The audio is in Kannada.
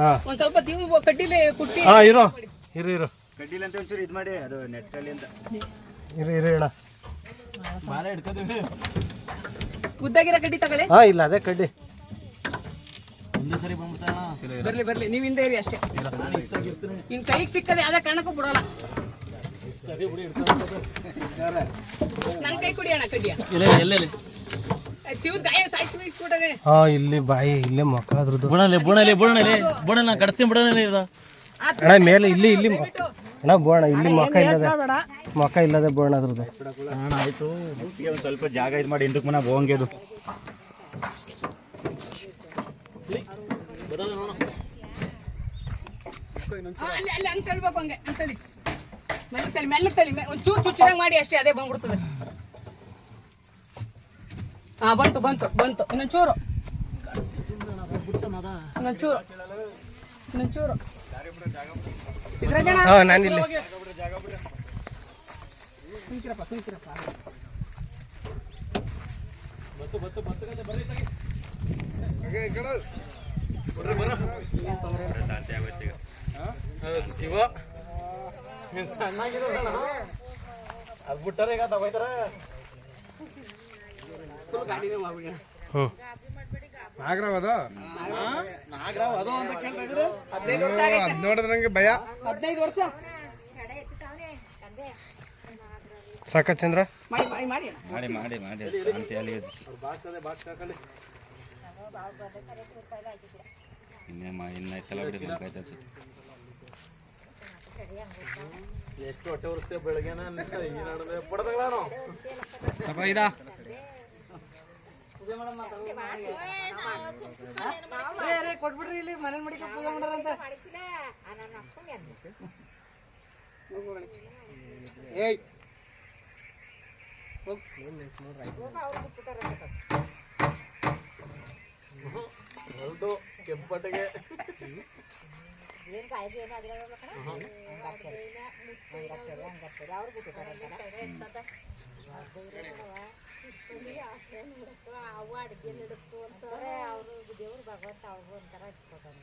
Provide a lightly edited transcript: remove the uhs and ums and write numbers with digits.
ಒಂದ್ ಸ್ವಲ್ಪ ತಿವು ಕಡ್ಡಿಲಿ ಕುಟ್ಟಿ ಇರೋ ಇರು ಇರು ಕಡ್ಡಿಲಿ ಅಂತ ಒಂಚೂರು ಇದು ಮಾಡಿ ಅದು ನೆಟ್ ಕಡ್ಡಿ ಅಂತ ಇರು ಇರು ಹೇಳ ಬಾಲ ಹಿಡ್ಕೋತೀವಿ ಉದ್ದಾಗಿರೋ ಕಡ್ಡಿ ತಗೊಳ್ಳಿ. ಇಲ್ಲ ಅದೇ ಕಡ್ಡಿ ಒಂದೇ ಸರಿ ಬಂದ್ಬಿಟ್ಟ ಬರ್ಲಿ ಬರ್ಲಿ ನೀವ್ ಹಿಂದೆ ಇರಿ ಅಷ್ಟೇ. ಇನ್ ಕೈಗೆ ಸಿಕ್ಕದೆ ಯಾವ್ದೇ ಕಾರಣಕ್ಕೂ ಬಿಡೋಲ್ಲ. ನನ್ ಕೈ ಕುಡಿ ಅಣ್ಣ ಕಡ್ಡಿಯ ತಿವ್ ಗಾಯ ಸಾಯಿಸ್ಬಿಟ್ಟೆ. ಇಲ್ಲಿ ಬಾಯಿ ಇಲ್ಲೇ ಮುಖ ಅದ್ರದ್ದು ಬುಡಣ ಕಡಿಸ್ತೀನಿ ಬುಡಣಲೆ ಇದು ಅಣ್ಣ ಮೇಲೆ ಇಲ್ಲಿ ಅಣ್ಣ ಬೋಣ ಇಲ್ಲಿ ಮುಖ ಇಲ್ಲದೆ ಬೋಣ ಅದ್ರದ್ದು ಅಣ್ಣ ಆಯ್ತು. ಒಂದು ಸ್ವಲ್ಪ ಜಾಗ ಇದು ಮಾಡಿ ಹಿಂದಕ್ಕೆ ಮನ ಹೋಗಂಗೆ ಅದು ಅಲ್ಲಿ ಹಂಗೆ ತಳ್ಬೇಕು. ಹಂಗೆ ಅಂತಳಿ ಮೆಲ್ಲಗೆ ತಳಿ ಒಂಚೂರು ಚುಚ್ಚಿದಂಗೆ ಮಾಡಿ ಅಷ್ಟೇ ಅದೇ ಬಂದ್ಬಿಡ್ತದೆ. ಬಂತು ಬಂತು ಬಂತು ಇನ್ನೊಂಚೂರು ನಾನಿಲ್ಲಿ ಶಿವ ಅದು ಬಿಟ್ಟಾರೆ ಈಗ ತಗೋಯ್ತಾರ ಗಾಡಿನೇ ಮಾಡ್ಬಿಡಿ. ನಾಗರಾವ್ ಅದು ಅಂತ ಕೇಳ್ತಾ ಇದ್ರು. 15 ವರ್ಷ ಅದ್ ನೋಡಿದ್ರೆ ನಂಗೆ ಭಯ. 15 ವರ್ಷ ಸಾಕ ಚಂದ್ರ ಮಾಡಿ ಮಾಡಿ ಮಾಡಿ ಮಾಡಿ ಮಾಡಿ ಮಾಡಿ ಅಂತ ಹೇಳಿ ಇನ್ನ ಇತ್ತಲ್ಲ ಬಿಡಿ ಬೇಕಾಯ್ತು ಅನ್ಸುತ್ತೆ. ಎಷ್ಟು ಹೊಟ್ಟೆ ಉರಿಸ್ತೇವೆ ಬೆಳಗ್ಗೆನ ಇದಾ ಕೊಟ್ಬಿಡ್ರಿ ಇಲ್ಲಿ ಮನೆ ಮಡಿಕೆ ಪೂಜೆ ಮಾಡಾರಂತ. ಏಯ್ ಕೆಂಪಟ್ಟಿಗೆ ಅವು ಅಡುಗೆ ನಡೆಸ್ತು ಅಂತಾರೆ ಅವರು ದೇವ್ರು ಭಗವಂತ ಅವ್ರಿಗೂ ಒಂಥರ ಇಟ್ಕೊತಾನೆ.